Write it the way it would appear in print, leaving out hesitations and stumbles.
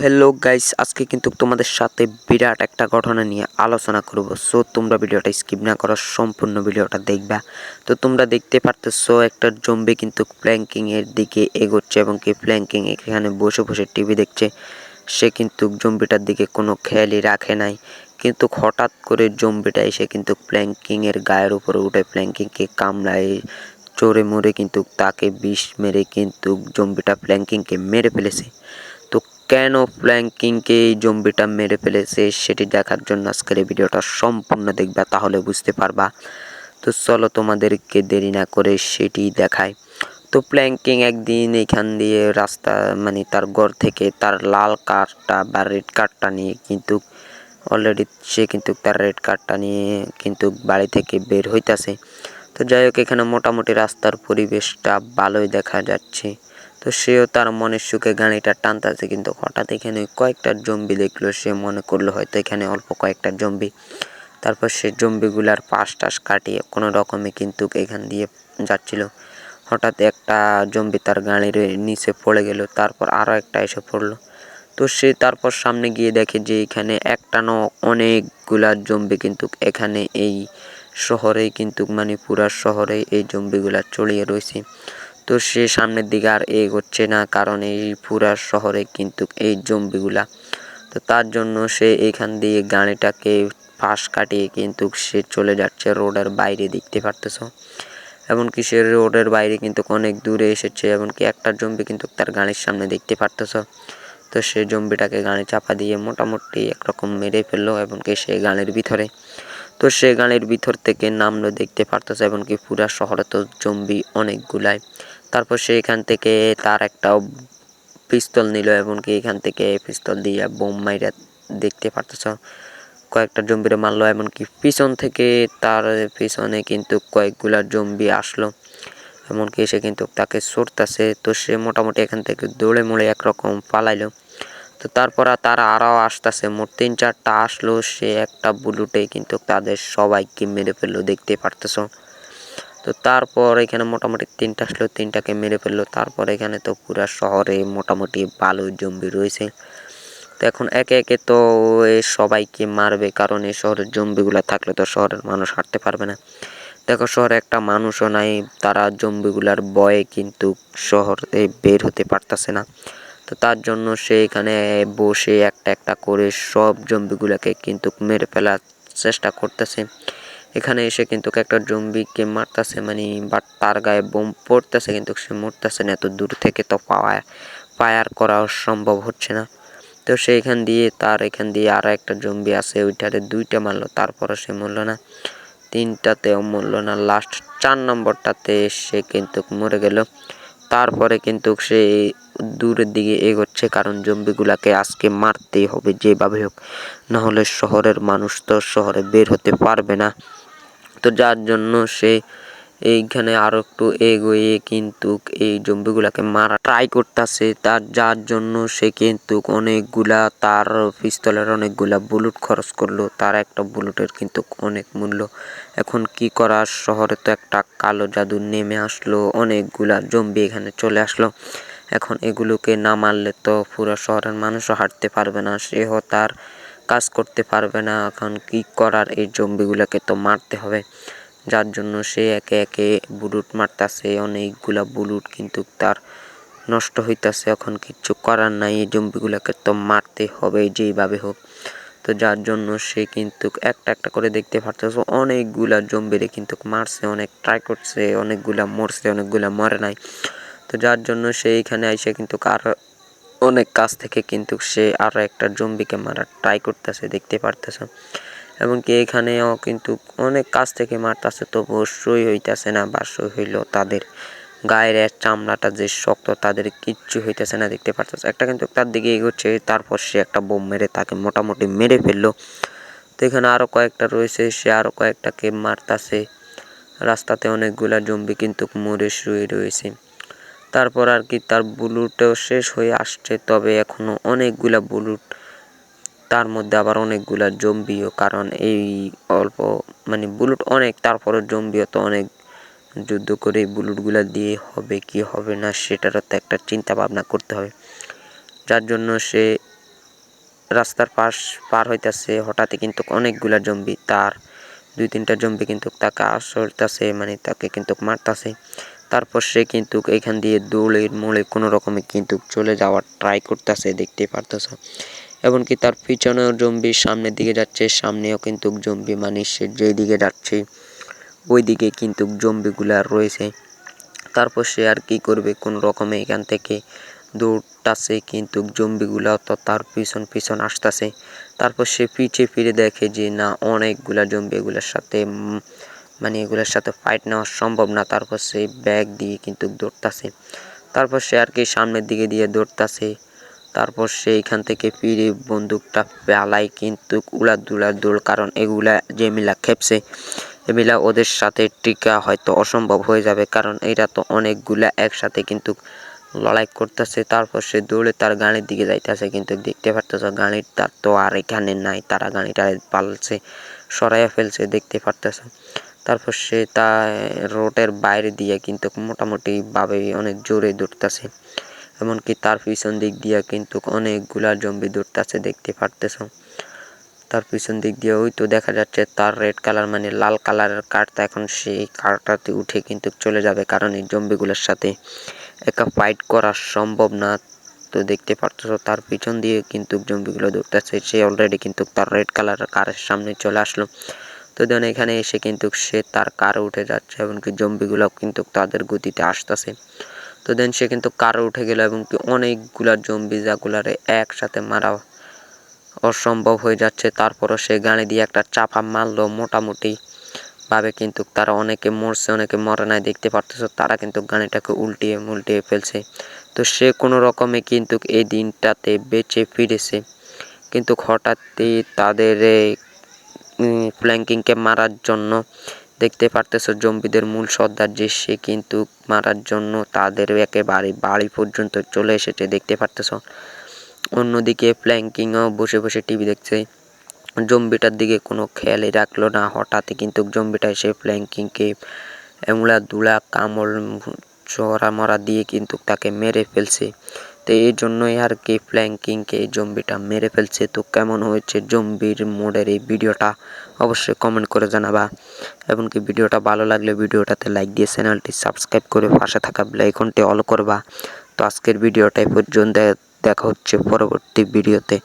Hello guys, আজকে কিন্তু তোমাদের সাথে বিরাট একটা ঘটনা নিয়ে আলোচনা করব। সো তোমরা ভিডিওটা স্কিপ না করো, সম্পূর্ণ ভিডিওটা দেখবা। তো তোমরা দেখতে পারতেছো একটা জম্বি কিন্তু প্ল্যাঙ্কিং এর দিকে এগোচ্ছে এবং কি প্ল্যাঙ্কিং এখানে বসে বসে টিভি দেখছে। সে কিন্তু জম্বিটার দিকে কোনো খেয়ালই রাখে নাই, কিন্তু হঠাৎ করে জম্বিটা এসে কিন্তু প্ল্যাঙ্কিং এর গায়ের উপরে উঠে প্ল্যাঙ্কিংকে কামড়ায়, চড়ে মরে কিন্তু তাকে বিষ মেরে কিন্তু জম্বিটা প্ল্যাঙ্কিংকে মেরে ফেলেছে। তো কেন প্ল্যাঙ্কিংকে এই জম্বিটা মেরে ফেলেছে সেটি দেখার জন্য আজকের এই ভিডিওটা সম্পূর্ণ দেখবা, তাহলে বুঝতে পারবা। তো চলো তোমাদেরকে দেরি না করে সেটি দেখায়। তো প্ল্যাঙ্কিং একদিন এখান দিয়ে রাস্তা তার ঘর থেকে তার লাল কার্ডটা বা রেড কার্ডটা নিয়ে কিন্তু অলরেডি সে কিন্তু তার রেড কার্ডটা নিয়ে কিন্তু বাড়ি থেকে বের হইতাছে। তো যাই হোক, এখানে মোটামুটি রাস্তার পরিবেশটা ভালোই দেখা যাচ্ছে। তো সেও তার মনের সুখে গাড়িটা টানতেছে, কিন্তু হঠাৎ এখানে কয়েকটা জম্বি দেখলো। সে মনে করলো হয়তো এখানে অল্প কয়েকটা জম্বি। তারপর সে জম্বিগুলার পাশ টাশ কাটিয়ে কোনো রকমে কিন্তু এখান দিয়ে যাচ্ছিল। হঠাৎ একটা জম্বি তার গাড়ির নিচে পড়ে গেল, তারপর আরও একটা এসে পড়লো। তো সে তারপর সামনে গিয়ে দেখে যে এখানে একটা না অনেকগুলা জম্বি কিন্তু এখানে এই শহরেই কিন্তু পুরা শহরেই এই জম্বিগুলা ছড়িয়ে রয়েছে। তো সে সামনের দিকে আর এগোচ্ছে না, কারণ এই পুরা শহরে কিন্তু এই জম্বিগুলা। তো তার জন্য সে এখান দিয়ে গাড়িটাকে পাশ কাটিয়ে কিন্তু সে চলে যাচ্ছে রোডের বাইরে, দেখতে পারতেছো। এমনকি সে রোডের বাইরে কিন্তু অনেক দূরে এসেছে, এমনকি একটা জম্বি কিন্তু তার গাড়ির সামনে, দেখতে পারতেছো। তো সে জম্বিটাকে গাড়ি চাপা দিয়ে মোটামুটি একরকম মেরে ফেললো এমনকি সে গাড়ির ভিতরে। তো সে গাড়ির ভিতর থেকে নামলো, দেখতে পারতেছে, এমনকি পুরা শহরে তো জম্বি অনেকগুলাই। তারপর সে এখান থেকে তার একটা পিস্তল নিল, এমনকি এখান থেকে পিস্তল দিয়ে বোম মাইরা, দেখতে পারতেছ, কয়েকটা জম্বিরে মারলো। এমনকি পিছন থেকে তার পিছনে কিন্তু কয়েকগুলা জম্বি আসলো, এমনকি এসে কিন্তু তাকে ছুটতেছে। তো সে মোটামুটি এখান থেকে দৌড়ে মোড়ে একরকম পালাইলো। তো তারপর তারা আরও আসতেছে, মোট 3-4টা আসলো। সে একটা বুলেটে কিন্তু তাদের সবাইকে মেরে ফেললো, দেখতে পারতেছো। তো তারপর এখানে মোটামুটি 3টা আসলো, 3টাকে মেরে ফেললো। তারপর এখানে তো পুরা শহরে মোটামুটি ভালো জম্বি রয়েছে। তো এখন একে একে তো সবাইকে মারবে, কারণ এই শহরের জম্বিগুলা থাকলে তো শহরের মানুষ হাঁটতে পারবে না। দেখো, শহরে একটা মানুষও নাই, তারা জম্বিগুলার ভয়ে কিন্তু শহরে বের হতে পারতেছে না। তো তার জন্য সে এখানে বসে একটা একটা করে সব জম্বিগুলাকে কিন্তু মেরে ফেলার চেষ্টা করতেছে। এখানে এসে কিন্তু একটা জম্বিকে মারতেছে, বাট তার গায়ে বোম পড়তেছে, কিন্তু সে মরতেছে না। এত দূর থেকে তো ফায়ার করা সম্ভব হচ্ছে না। তো সে এখান দিয়ে আরো একটা জম্বি আছে, ওইটারে 2টা মারলো, তারপরে সে মরলো না। 3টাতেও মরলো না, লাস্ট 4 নম্বরটাতে সে কিন্তু মরে গেল। তারপরে কিন্তু সে দূরের দিকে এগোচ্ছে, কারণ জম্বিগুলাকে আজকে মারতেই হবে যেভাবে হোক, না হলে শহরের মানুষ তো শহরে বের হতে পারবে না। তো যার জন্য সে এইখানে আরো একটু এগোয়ে কিন্তু এই জম্বিগুলাকে মারা ট্রাই করতেছে। যার জন্য সে কিন্তু অনেকগুলা তার পিস্তলের অনেকগুলা বুলেট খরচ করলো। তার একটা বুলেটের কিন্তু অনেক মূল্য। এখন কি করার, শহরে তো একটা কালো জাদু নেমে আসলো, অনেকগুলা জম্বি এখানে চলে আসলো। এখন এগুলোকে না মারলে তো পুরো শহরের মানুষও হাঁটতে পারবে না, সেও তার কাজ করতে পারবে না। এখন কি করার, এই জম্বিগুলোকে তো মারতে হবে। যার জন্য সে একে একে বুলেট মারতাছে, অনেকগুলা বুলেট কিন্তু তার নষ্ট হইতাছে। এখন কিচ্ছু করার নাই, এই জম্বিগুলোকে তো মারতে হবে যেইভাবে হোক। তো যার জন্য সে কিন্তু একটা একটা করে, দেখতে পারতেছো, অনেকগুলা জম্বিরে কিন্তু মারছে, অনেক ট্রাই করছে, অনেকগুলা মরছে, অনেকগুলা মরে নাই। তো যার জন্য সে এখানে আইসে কিন্তু অনেক কাছ থেকে কিন্তু সে আরো একটা জম্বিকে মারার ট্রাই করতেছে, দেখতে পারতেছো। এমনকি এখানেও কিন্তু অনেক কাছ থেকে মারতেছে, তবুও সই হইতেছে না, বা সই হইলেও তাদের গায়ের চামড়াটা যে শক্ত, তাদের কিচ্ছু হইতেছে না, দেখতে পারতেছে। একটা কিন্তু তার দিকে এগোচ্ছে, তারপর সে একটা বোম মেরে তাকে মোটামুটি মেরে ফেললো। তো এখানে আরো কয়েকটা রয়েছে, সে আরো কয়েকটাকে মারতাছে। রাস্তাতে অনেকগুলা জম্বি কিন্তু মরে শুয়ে রয়েছে। তারপর আর কি তার বুলেটও শেষ হয়ে আসছে, তবে এখনো অনেকগুলা বুলেট, তার মধ্যে আবার অনেকগুলা জম্বিও, কারণ এই অল্প বুলেট অনেক, তারপরে জম্বিও তো অনেক। যুদ্ধ করে বুলেটগুলা দিয়ে হবে কি হবে না সেটারও তো একটা চিন্তা ভাবনা করতে হবে। যার জন্য সে রাস্তার পাশ পার হইতাছে হঠাৎই কিন্তু অনেকগুলা জম্বি তার 2-3টা জম্বি কিন্তু তাকে আসরতাছে মানে তাকে কিন্তু মারতাছে। তারপর সে কিন্তু এখান দিয়ে দৌড়ে মোড়ে কোনো রকমে কিন্তু চলে যাওয়ার ট্রাই করতেছে দেখতে পারতেছো। এমনকি তার পিছনেও জম্বি সামনের দিকে যাচ্ছে, সামনেও কিন্তু জম্বি মানে সে যেদিকে যাচ্ছে ওইদিকে কিন্তু জম্বিগুলা রয়েছে। তারপর সে আর কি করবে কোন রকমে এখান থেকে দৌড়তাছে কিন্তু জম্বিগুলা তো তার পিছন আসতেছে। তারপর সে পিছে ফিরে দেখে যে না অনেকগুলা জম্বি এগুলোর সাথে মানে এগুলোর সাথে ফাইট নেওয়া সম্ভব না। তারপর সে ব্যাগ দিয়ে কিন্তু দৌড়তাছে। তারপর সে আর কি সামনের দিকে দিয়ে দৌড়তাছে। তারপর সে এখান থেকে ফিরে বন্দুকটা পেলাই কিন্তু উড়াদুড়া দৌড়, কারণ এগুলা যে মিলা খেপছে এগুলা ওদের সাথে টিকা হয়তো অসম্ভব হয়ে যাবে, কারণ এরা তো অনেকগুলা একসাথে কিন্তু লড়াই করতেছে। তারপর সে দৌড়ে তার গাড়ির দিকে যাইতেছে কিন্তু দেখতে পারতেছ গাড়িটা তো আর এখানে নাই, তারা গাড়িটা পালছে সরাইয়া ফেলছে দেখতে পারতেছ। তারপর সে তা রোডের বাইরে দিয়ে কিন্তু মোটামুটি ভাবে অনেক জোরে দৌড়তেছে। এমনকি তার পিছন দিক দিয়ে কিন্তু অনেকগুলা জম্বি দৌড়তেছে দেখতে পারতেছ। তার পিছন দিক দিয়ে ওই তো দেখা যাচ্ছে তার রেড কালার মানে লাল কালারের কারটা, এখন সেই কারটাতে উঠে কিন্তু চলে যাবে, কারণ এই জম্বিগুলোর সাথে একা ফাইট করা সম্ভব না। তো দেখতে পারতেছ তার পিছন দিয়ে কিন্তু জম্বিগুলো দৌড়তেছে, সে অলরেডি কিন্তু তার রেড কালারের কারের সামনে চলে আসলো। তো দেন এখানে এসে কিন্তু সে তার কারে উঠে যাচ্ছে, এমনকি জম্বিগুলো কিন্তু তাদের গতিতে আসতেছে। তো দেন সে কিন্তু কারে উঠে গেল এবং কি অনেকগুলা জম্বি যাগুলারে একসাথে মারা অসম্ভব হয়ে যাচ্ছে। তারপরও সে গাড়ি দিয়ে একটা চাপা মারলো মোটামুটি ভাবে কিন্তু তারা অনেকে মরছে অনেকে মরে নাই দেখতে পারতেছ, তারা কিন্তু গাড়িটাকে উল্টিয়ে ফেলছে। তো সে কোনো রকমে কিন্তু এই দিনটাতে বেঁচে ফিরেছে। কিন্তু হঠাৎই তাদের ফ্ল্যাঙ্কিংকে মারার জন্য দেখতে পারতেছ জম্বিদের মূল সর্দার যে সে কিন্তু মারার জন্য তাদের একেবারে বাড়ি পর্যন্ত চলে এসেছে দেখতে পারতেছ। অন্যদিকে ফ্ল্যাঙ্কিংও বসে টিভি দেখছে, জম্বিটার দিকে কোনো খেয়ালই রাখলো না। হঠাৎই কিন্তু জম্বিটা এসে ফ্ল্যাঙ্কিংকে এমুলা দুলা কামড় চড়া মরা দিয়ে কিন্তু তাকে মেরে ফেলছে। তো এই জন্যই আর কি ফ্ল্যাঙ্কিংকে জম্বিটা মেরে ফেলছে। তো কেমন হয়েছে জম্বির মোডের এই ভিডিওটা অবশ্যই কমেন্ট করে জানাবা। এমনকি ভিডিওটা ভালো লাগলে ভিডিওটাতে লাইক দিয়ে চ্যানেলটি সাবস্ক্রাইব করে পাশে থাকা বেল আইকনটি অল করবা। তো আজকের ভিডিওটা এই পর্যন্ত, দেখা হচ্ছে পরবর্তী ভিডিওতে।